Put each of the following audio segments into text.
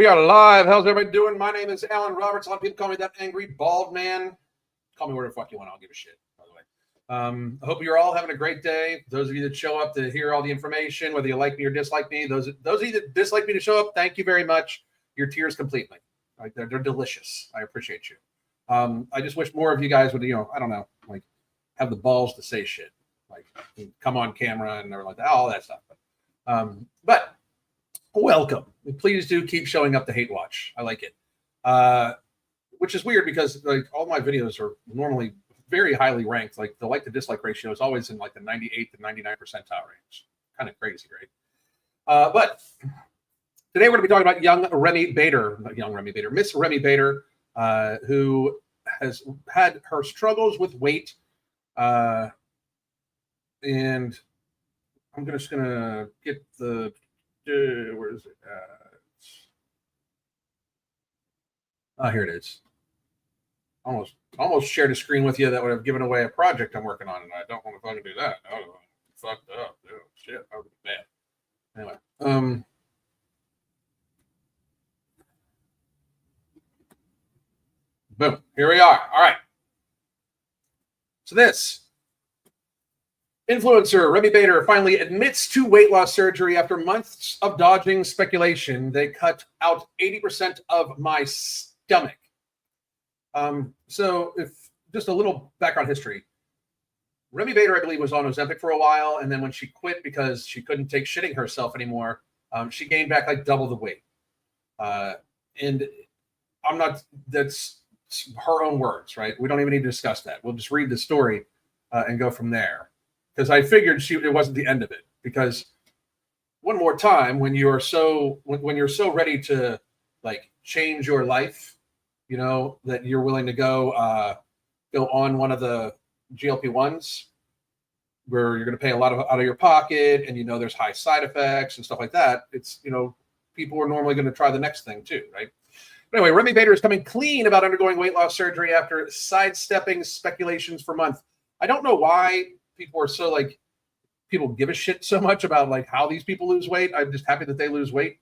We are live. How's everybody doing? My name is Alan Roberts. A lot of people call me that angry bald man. Call me whatever the fuck you want. I'll give a shit, by the way. I hope you're all having a great day. Those of you that show up to hear all the information, whether you like me or dislike me, those of you that dislike me to show up, thank you very much. Your tears complete me. Right? They're delicious. I appreciate you. I just wish more of you guys would, I don't know, like have the balls to say shit. Like come on camera and they're like, all that stuff. But welcome. Please do keep showing up to hate watch. I like it. Which is weird because like all my videos are normally very highly ranked. Like the like to dislike ratio is always in like the 98 to 99 percentile range. Kind of crazy, right? But today we're going to be talking about Miss Remy Bader, who has had her struggles with weight. And I'm just going to get the where is it? Here it is. Almost shared a screen with you that would have given away a project I'm working on, and I don't want to fucking do that. Oh, fucked up. Oh, shit, that would be bad. Anyway, boom. Here we are. All right. So this influencer Remy Bader finally admits to weight loss surgery after months of dodging speculation. They cut out 80% of my stomach. So if just a little background history, Remy Bader, I believe, was on Ozempic for a while. And then when she quit because she couldn't take shitting herself anymore, she gained back like double the weight. And that's her own words, right? We don't even need to discuss that. We'll just read the story and go from there. Because I figured it wasn't the end of it. Because one more time, when you're so ready to like change your life, that you're willing to go on one of the GLP-1s where you're going to pay a lot out of your pocket, and there's high side effects and stuff like that. It's people are normally going to try the next thing too, right? But anyway, Remy Bader is coming clean about undergoing weight loss surgery after sidestepping speculations for months. I don't know why people are so like people give a shit so much about like how these people lose weight. I'm just happy that they lose weight.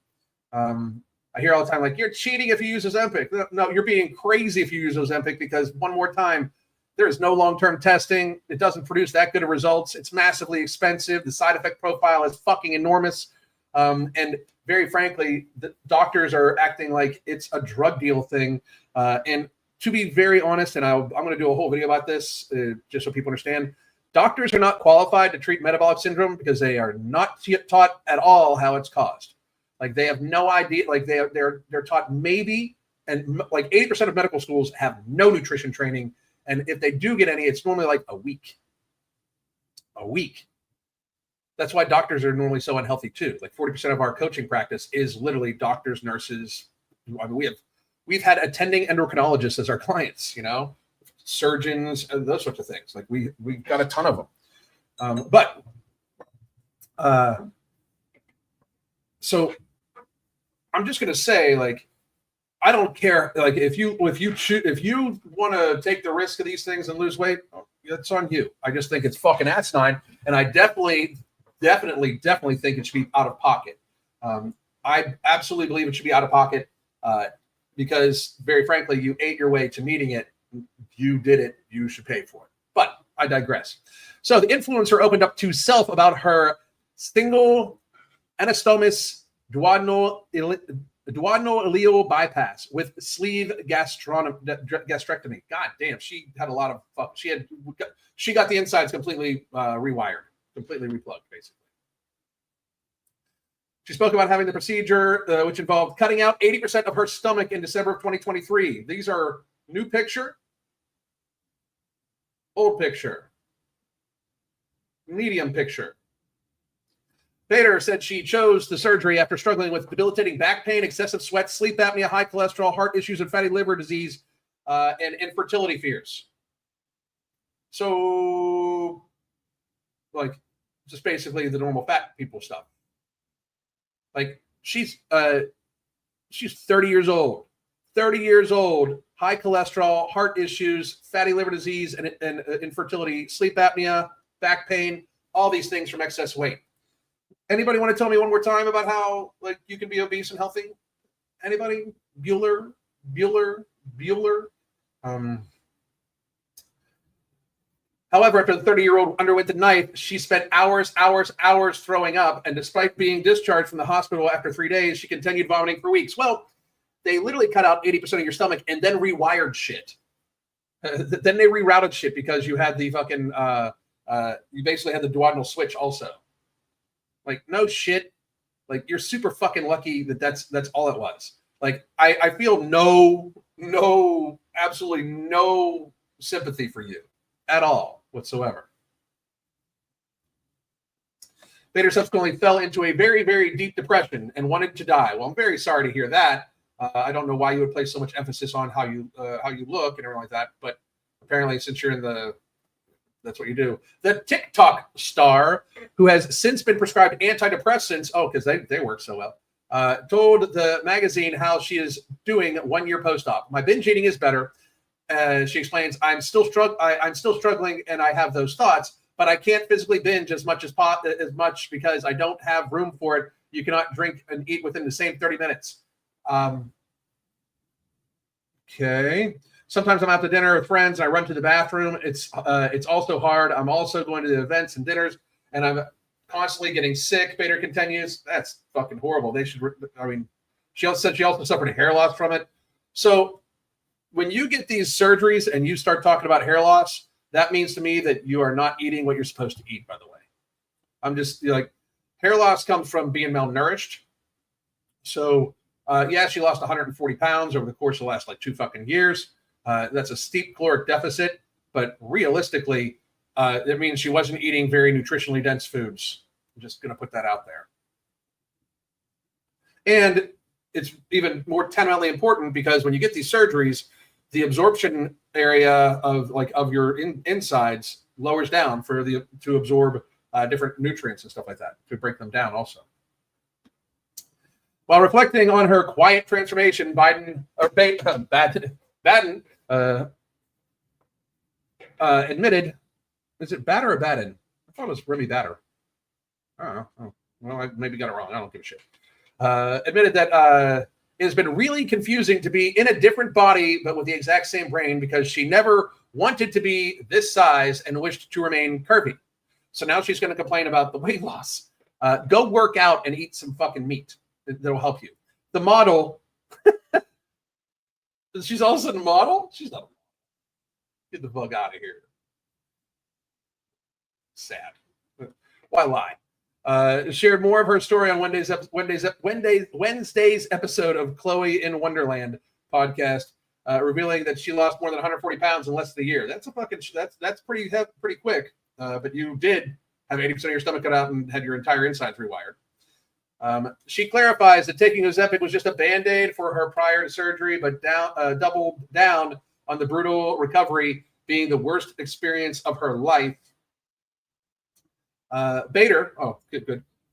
I hear all the time like you're cheating if you use Ozempic. No, you're being crazy if you use Ozempic because one more time, there is no long-term testing. It doesn't produce that good of results. It's massively expensive. The side effect profile is fucking enormous. And very frankly, the doctors are acting like it's a drug deal thing. And to be very honest, and I'm going to do a whole video about this just so people understand, doctors are not qualified to treat metabolic syndrome because they are not taught at all how it's caused. Like they have no idea. Like they're taught maybe, and like 80% of medical schools have no nutrition training. And if they do get any, it's normally like a week. A week. That's why doctors are normally so unhealthy too. Like 40% of our coaching practice is literally doctors, nurses. I mean, we've had attending endocrinologists as our clients. Surgeons, those sorts of things. Like we got a ton of them. So I'm just gonna say, like, I don't care. Like if you want to take the risk of these things and lose weight, it's on you. I just think it's fucking asinine, and I definitely think it should be out of pocket. I absolutely believe it should be out of pocket because, very frankly, you ate your way to meeting it. You did it. You should pay for it. But I digress. So the influencer opened up to Self about her single anastomus duodenal bypass with sleeve gastrectomy. God damn, she had a lot of fuck. She got the insides completely rewired, completely replugged, basically. She spoke about having the procedure, which involved cutting out 80% of her stomach in December of 2023. These are new picture, old picture, medium picture. Bader said she chose the surgery after struggling with debilitating back pain, excessive sweat, sleep apnea, high cholesterol, heart issues, and fatty liver disease, and infertility fears. So, like, just basically the normal fat people stuff. Like, she's 30 years old. 30 years old, high cholesterol, heart issues, fatty liver disease, and infertility, sleep apnea, back pain, all these things from excess weight. Anybody want to tell me one more time about how like you can be obese and healthy? Anybody? Bueller. However, after the 30-year-old underwent the knife, she spent hours throwing up, and despite being discharged from the hospital after 3 days, she continued vomiting for weeks. Well, they literally cut out 80% of your stomach and then rewired shit. Then they rerouted shit because you had the fucking, you basically had the duodenal switch also. Like, no shit. Like, you're super fucking lucky that that's all it was. Like, I feel absolutely no sympathy for you at all whatsoever. Bader subsequently fell into a very, very deep depression and wanted to die. Well, I'm very sorry to hear that. I don't know why you would place so much emphasis on how you look and everything like that, but apparently, since you're in that's what you do. The TikTok star, who has since been prescribed antidepressants, because they work so well, told the magazine how she is doing 1 year post-op. My binge eating is better. She explains, I'm still struggling, and I have those thoughts, but I can't physically binge as much because I don't have room for it. You cannot drink and eat within the same 30 minutes. Okay. Sometimes I'm out to dinner with friends and I run to the bathroom. It's also hard. I'm also going to the events and dinners, and I'm constantly getting sick. Bader continues. That's fucking horrible. She also said she also suffered a hair loss from it. So when you get these surgeries and you start talking about hair loss, that means to me that you are not eating what you're supposed to eat, by the way. I'm just like, hair loss comes from being malnourished. So she lost 140 pounds over the course of the last 2 fucking years. That's a steep caloric deficit, but realistically, it means she wasn't eating very nutritionally dense foods. I'm just going to put that out there. And it's even more tenuously important because when you get these surgeries, the absorption area of your insides lowers down to absorb different nutrients and stuff like that, to break them down also. While reflecting on her quiet transformation, Baden admitted, is it Bader or Baden? I thought it was Remy Bader. I don't know. Oh, well, I maybe got it wrong. I don't give a shit. Admitted that it has been really confusing to be in a different body, but with the exact same brain, because she never wanted to be this size and wished to remain curvy. So now she's going to complain about the weight loss. Go work out and eat some fucking meat. That'll help you. The model, she's also a model? She's not a model. Get the fuck out of here. Sad. Why lie? Shared more of her story on Wednesday's episode of Chloe in Wonderland podcast, revealing that she lost more than 140 pounds in less than a year. That's pretty quick. But you did have 80% of your stomach cut out and had your entire insides rewired. She clarifies that taking Ozempic was just a Band-Aid for her prior to surgery, but doubled down on the brutal recovery being the worst experience of her life. Bader,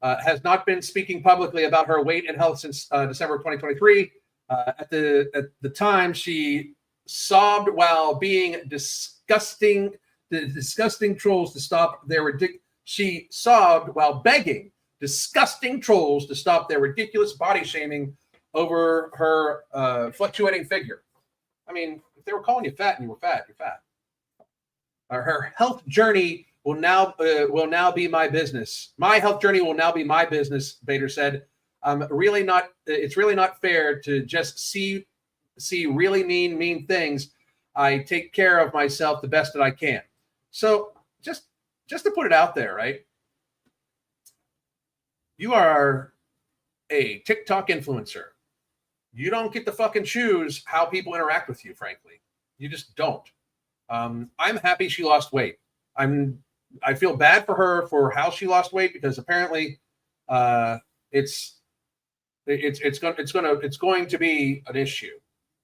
has not been speaking publicly about her weight and health since December of 2023. At the time, she sobbed while being disgusting trolls to stop their She sobbed while begging disgusting trolls to stop their ridiculous body shaming over her fluctuating figure. I mean, if they were calling you fat and you were fat, you're fat. Her health journey will now be my business. My health journey will now be my business, Bader said. It's really not fair to just see really mean things. I take care of myself the best that I can. So just to put it out there, right? You are a TikTok influencer. You don't get to fucking choose how people interact with you, frankly. You just don't. I'm happy she lost weight. I feel bad for her for how she lost weight, because apparently it's going to be an issue.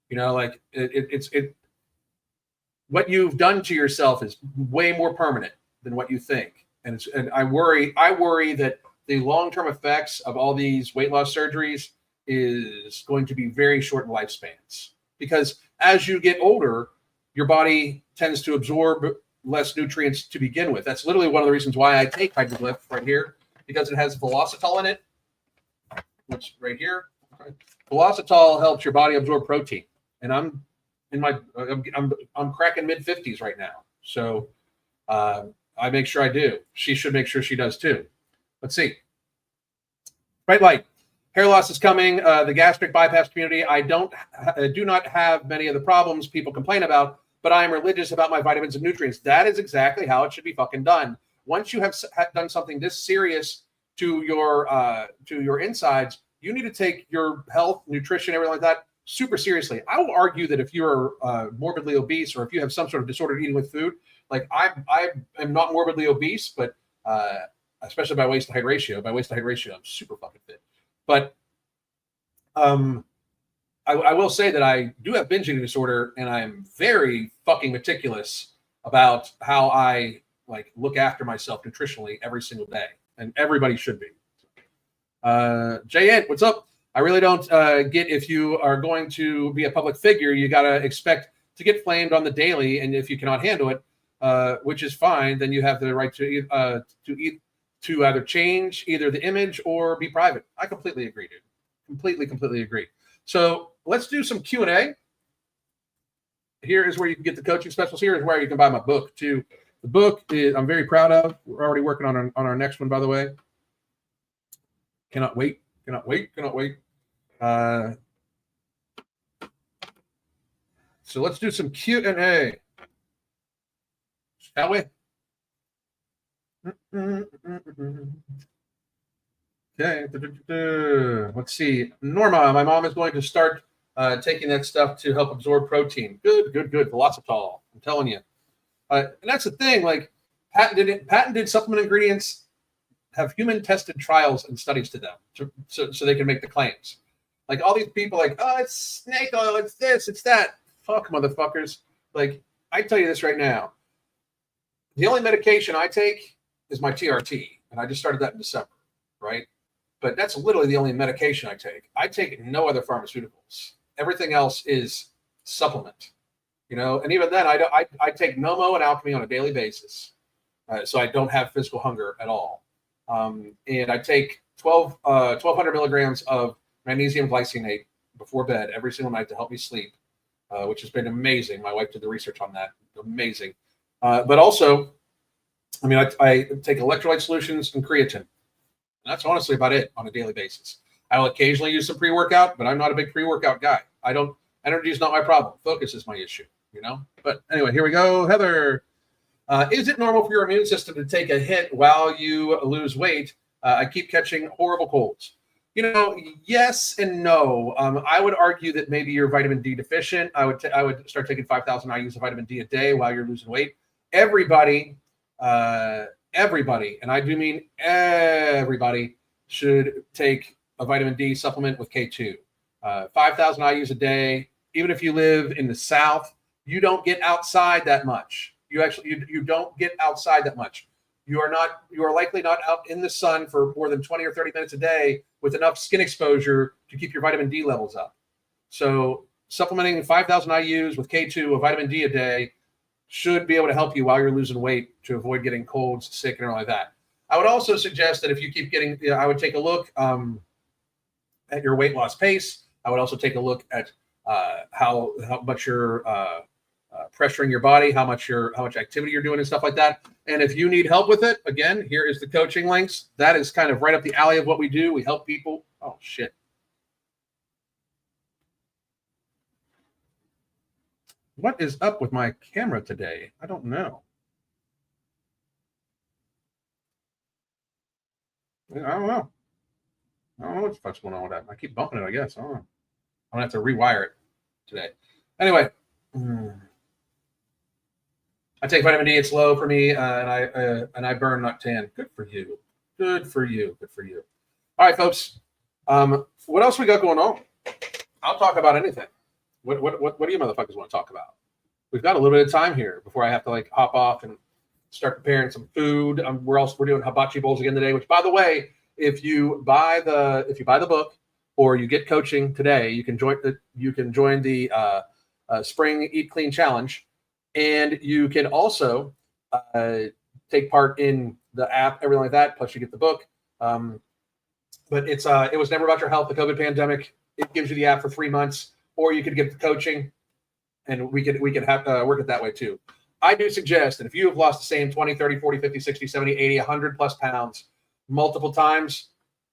You know, like what you've done to yourself is way more permanent than what you think. And I worry that the long-term effects of all these weight loss surgeries is going to be very short in lifespans, because as you get older, your body tends to absorb less nutrients to begin with. That's literally one of the reasons why I take Hydroglyph right here, because it has Velocitol in it, which right here. Velocitol helps your body absorb protein, and I'm cracking mid-50s right now, so I make sure I do. She should make sure she does too. Let's see. Bright light. Hair loss is coming. The gastric bypass community. I do not have many of the problems people complain about, but I am religious about my vitamins and nutrients. That is exactly how it should be fucking done. Once you have done something this serious to your insides, you need to take your health, nutrition, everything like that super seriously. I will argue that if you're morbidly obese or if you have some sort of disordered eating with food, like I am not morbidly obese, but especially by waist to height ratio. By waist to height ratio, I'm super fucking fit. But I will say that I do have binge eating disorder, and I'm very fucking meticulous about how I look after myself nutritionally every single day, and everybody should be. JN, what's up? I really don't get if you are going to be a public figure, you gotta expect to get flamed on the daily, and if you cannot handle it, which is fine, then you have the right to either change either the image or be private. I completely agree, dude. Completely agree. So let's do some Q&A. Here is where you can get the coaching specials. Here is where you can buy my book too. The book is I'm very proud of. We're already working on our next one, by the way. Cannot wait. So let's do some Q&A. Shall we? Okay. Let's see. Norma, my mom is going to start taking that stuff to help absorb protein. Good. Velocitol. I'm telling you. And that's the thing. Like patented supplement ingredients have human tested trials and studies to them, so they can make the claims. Like all these people, like, oh, it's snake oil, it's this, it's that. Fuck, motherfuckers. Like, I tell you this right now. The only medication I take is my TRT, and I just started that in December, right? But that's literally the only medication I take. I take no other pharmaceuticals. Everything else is supplement, And even then, I take Nomo and Alchemy on a daily basis, so I don't have physical hunger at all. And I take 1,200 milligrams of magnesium glycinate before bed every single night to help me sleep, which has been amazing. My wife did the research on that. Amazing. But also, I take electrolyte solutions and creatine. And that's honestly about it on a daily basis. I will occasionally use some pre-workout, but I'm not a big pre-workout guy. Energy is not my problem. Focus is my issue, But anyway, here we go. Heather, is it normal for your immune system to take a hit while you lose weight? I keep catching horrible colds. Yes and no. I would argue that maybe you're vitamin D deficient. I would start taking 5,000 IUs of vitamin D a day while you're losing weight. Everybody, and I do mean everybody, should take a vitamin D supplement with K2. 5,000 IUs a day. Even if you live in the South, you don't get outside that much. You don't get outside that much. You are likely not out in the sun for more than 20 or 30 minutes a day with enough skin exposure to keep your vitamin D levels up. So supplementing 5,000 IUs with K2 of vitamin D a day should be able to help you while you're losing weight to avoid getting colds, sick, and all like that. I would also suggest that if you keep getting, I would take a look at your weight loss pace. I would also take a look at how much you're pressuring your body, how much activity you're doing and stuff like that. And if you need help with it, again, here is the coaching links. That is kind of right up the alley of what we do. We help people. Oh, shit. What is up with my camera today? I don't know. I don't know what the fuck's going on with that. I keep bumping it, I guess. I don't know. I'm going to have to rewire it today. Anyway. I take vitamin D. It's low for me, and I burn, not tan. Good for you. All right, folks. What else we got going on? I'll talk about anything. What do you motherfuckers want to talk about? We've got a little bit of time here before I have to hop off and start preparing some food. We're doing hibachi bowls again today. Which, by the way, if you buy the book or you get coaching today, you can join the Spring Eat Clean Challenge. And you can also take part in the app, everything like that. Plus, you get the book. But it was never about your health. The COVID pandemic it gives you the app for 3 months, or you could get the coaching, and we could have work it that way too. I do suggest that if you have lost the same 20, 30, 40, 50, 60, 70, 80, 100 plus pounds multiple times,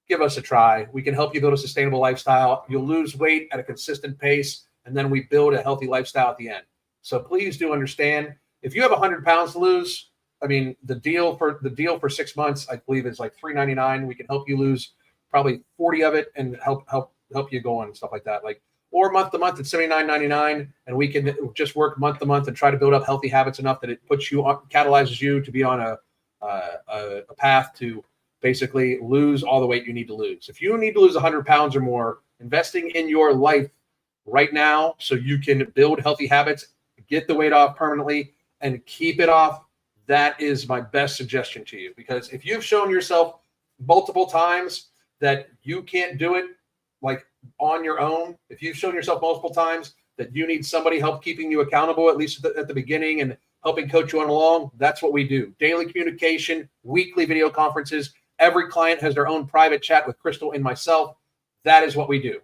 give us a try. We can help you build a sustainable lifestyle. You'll lose weight at a consistent pace, and then we build a healthy lifestyle at the end. So please do understand, if you have 100 pounds to lose, I mean, the deal for 6 months, I believe, is like $3.99. We can help you lose probably 40 of it and help you go on and stuff like that. Like, or month to month, it's $79.99, and we can just work month to month and try to build up healthy habits enough that it puts you on, catalyzes you to be on a path to basically lose all the weight you need to lose. If you need to lose 100 pounds or more, investing in your life right now so you can build healthy habits, get the weight off permanently, and keep it off, that is my best suggestion to you. Because if you've shown yourself multiple times that you can't do it like on your own, if you've shown yourself multiple times that you need somebody help keeping you accountable, at least at the beginning, and helping coach you on along, that's what we do. Daily communication, weekly video conferences. Every client has their own private chat with Crystal and myself. That is what we do.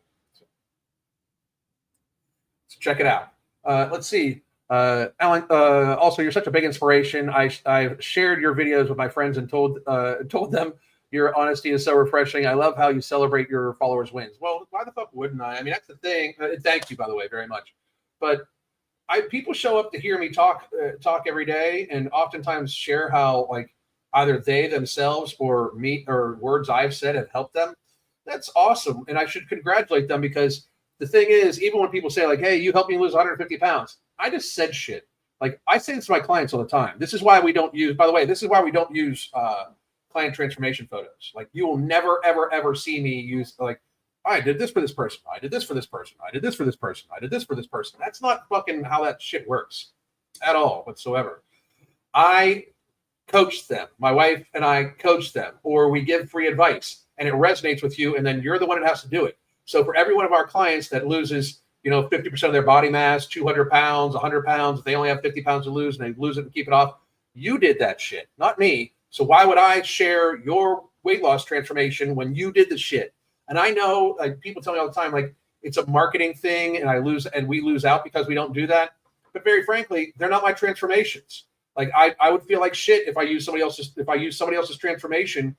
So check it out. Let's see. Alan, also, you're such a big inspiration. I've shared your videos with my friends and told them your honesty is so refreshing. I love how you celebrate your followers' wins. Well, why the fuck wouldn't I? I mean, that's the thing. Thank you, by the way, very much. But people show up to hear me talk every day, and oftentimes share how like either they themselves or me or words I've said have helped them. That's awesome, and I should congratulate them, because the thing is, even when people say like, "Hey, you helped me lose 150 pounds," I just said shit. Like, I say this to my clients all the time. This is why we don't use. By the way, this is why we don't use client transformation photos. Like, you will never, ever, ever see me use like, I did this for this person. I did this for this person. I did this for this person. I did this for this person. That's not fucking how that shit works at all whatsoever. I coach them. My wife and I coach them, or we give free advice, and it resonates with you, and then you're the one that has to do it. So for every one of our clients that loses, 50% of their body mass, 200 pounds, 100 pounds, if they only have 50 pounds to lose and they lose it and keep it off, you did that shit, not me. So why would I share your weight loss transformation when you did the shit? And I know, like, people tell me all the time, like, it's a marketing thing, and we lose out because we don't do that. But very frankly, they're not my transformations. Like, I would feel like shit if I use somebody else's transformation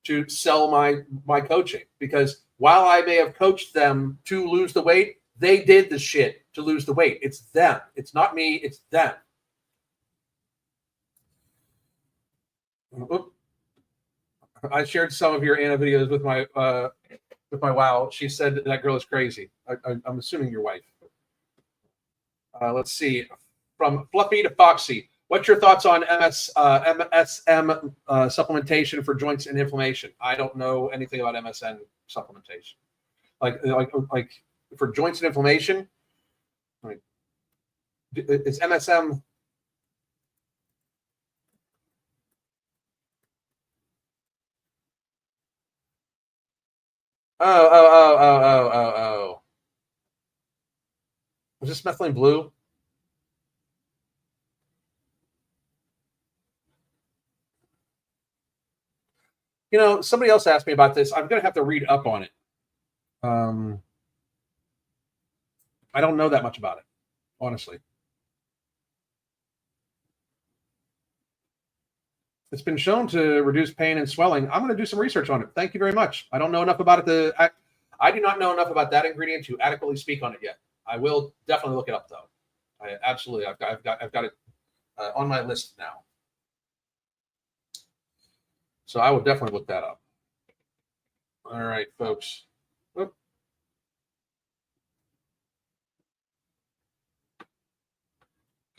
to sell my coaching, because while I may have coached them to lose the weight, they did the shit to lose the weight. It's them. It's not me. It's them. I shared some of your Anna videos with my wow. She said that girl is crazy. I'm assuming your wife. Let's see. From Fluffy to Foxy. What's your thoughts on MSM supplementation for joints and inflammation? I don't know anything about MSM supplementation. Like for joints and inflammation, it's MSM. Oh. Was this methylene blue? Somebody else asked me about this. I'm going to have to read up on it. I don't know that much about it, honestly. It's been shown to reduce pain and swelling. I'm going to do some research on it. Thank you very much. I don't know enough about it. I do not know enough about that ingredient to adequately speak on it yet. I will definitely look it up, though. Absolutely. I've got it on my list now. So I will definitely look that up. All right, folks. Oop.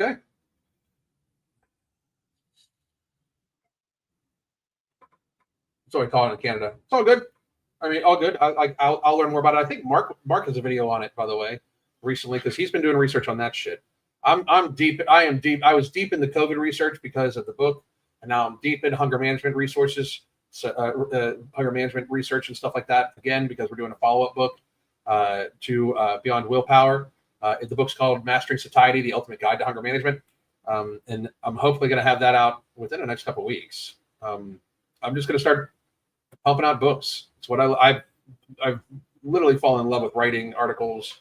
Okay. That's what we call it in Canada. It's all good. I mean, all good. I'll learn more about it. I think Mark has a video on it, by the way, recently, because he's been doing research on that shit. I'm deep. I am deep. I was deep in the COVID research because of the book, and now I'm deep in hunger management resources, hunger management research and stuff like that. Again, because we're doing a follow-up book to Beyond Willpower. The book's called Mastering Satiety: The Ultimate Guide to Hunger Management, and I'm hopefully going to have that out within the next couple of weeks. I'm just going to start pumping out books. It's what I've literally fallen in love with writing articles,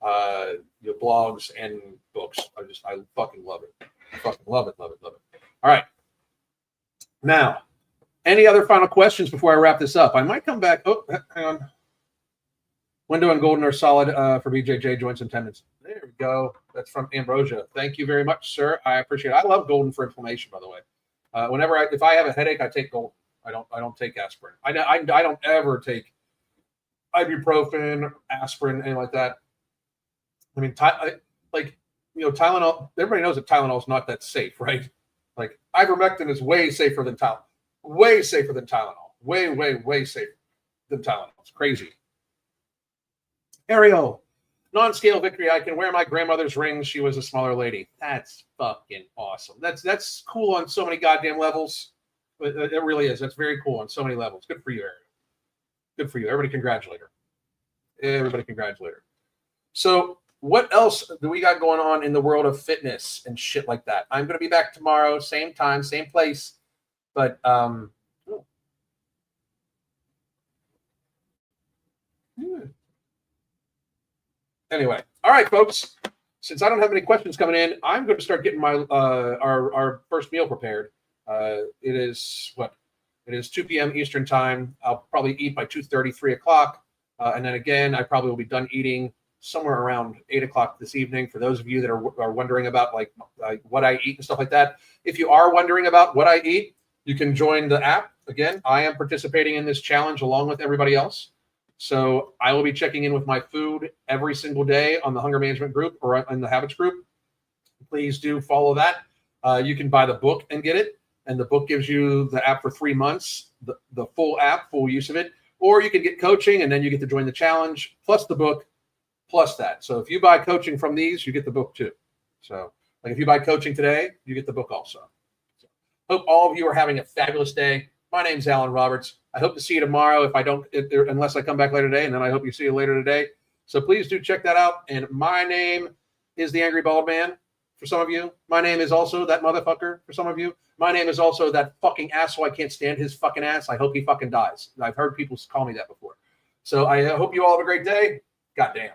blogs, and books. I fucking love it. I fucking love it. All right. Now, any other final questions before I wrap this up? I might come back. Oh, hang on. Window and Golden are solid for BJJ joints and tendons. There we go. That's from Ambrosia. Thank you very much, sir. I appreciate it. I love Golden for inflammation, by the way. If I have a headache, I take Golden. I don't take aspirin. I don't ever take ibuprofen, aspirin, anything like that. I mean, Tylenol. Everybody knows that Tylenol is not that safe, right? Like ivermectin is way safer than Tylenol. Way safer than Tylenol. Way safer than Tylenol. It's crazy. Ariel, non-scale victory. I can wear my grandmother's ring. She was a smaller lady. That's fucking awesome. That's cool on so many goddamn levels. It really is. That's very cool on so many levels. Good for you, Ariel. Good for you. Everybody congratulate her. So what else do we got going on in the world of fitness and shit like that? I'm going to be back tomorrow, same time, same place. But anyway, all right, folks. Since I don't have any questions coming in, I'm going to start getting my our first meal prepared. It is 2 p.m. Eastern time. I'll probably eat by 2:30, 3 o'clock. And then again, I probably will be done eating somewhere around 8 o'clock this evening. For those of you that are wondering about like what I eat and stuff like that. If you are wondering about what I eat, you can join the app. Again, I am participating in this challenge along with everybody else. So I will be checking in with my food every single day on the Hunger Management group or in the Habits group. Please do follow that. You can buy the book and get it. And the book gives you the app for 3 months, the full app, full use of it. Or you can get coaching and then you get to join the challenge, plus the book, plus that. So if you buy coaching from these, you get the book too. So like if you buy coaching today, you get the book also. So, hope all of you are having a fabulous day. My name's Alan Roberts. I hope to see you tomorrow unless I come back later today, and then I hope you see you later today. So please do check that out. And my name is the Angry Bald Man for some of you. My name is also that motherfucker for some of you. My name is also that fucking asshole. I can't stand his fucking ass. I hope he fucking dies. I've heard people call me that before. So I hope you all have a great day. Goddamn.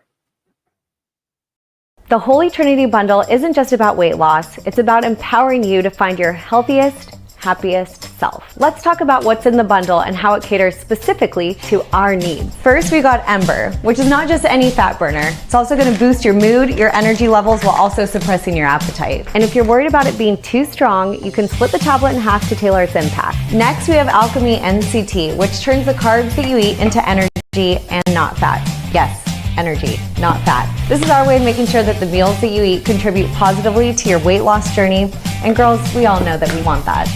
The Holy Trinity Bundle isn't just about weight loss. It's about empowering you to find your healthiest, happiest self. Let's talk about what's in the bundle and how it caters specifically to our needs. First, we got Ember, which is not just any fat burner. It's also going to boost your mood, your energy levels, while also suppressing your appetite. And if you're worried about it being too strong, you can split the tablet in half to tailor its impact. Next, we have Alchemy NCT, which turns the carbs that you eat into energy and not fat. Yes, energy, not fat. This is our way of making sure that the meals that you eat contribute positively to your weight loss journey. And girls, we all know that we want that.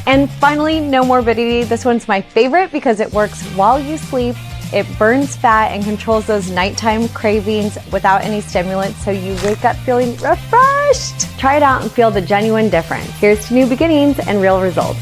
And finally, No Morbidity. This one's my favorite because it works while you sleep. It burns fat and controls those nighttime cravings without any stimulants, so you wake up feeling refreshed. Try it out and feel the genuine difference. Here's to new beginnings and real results.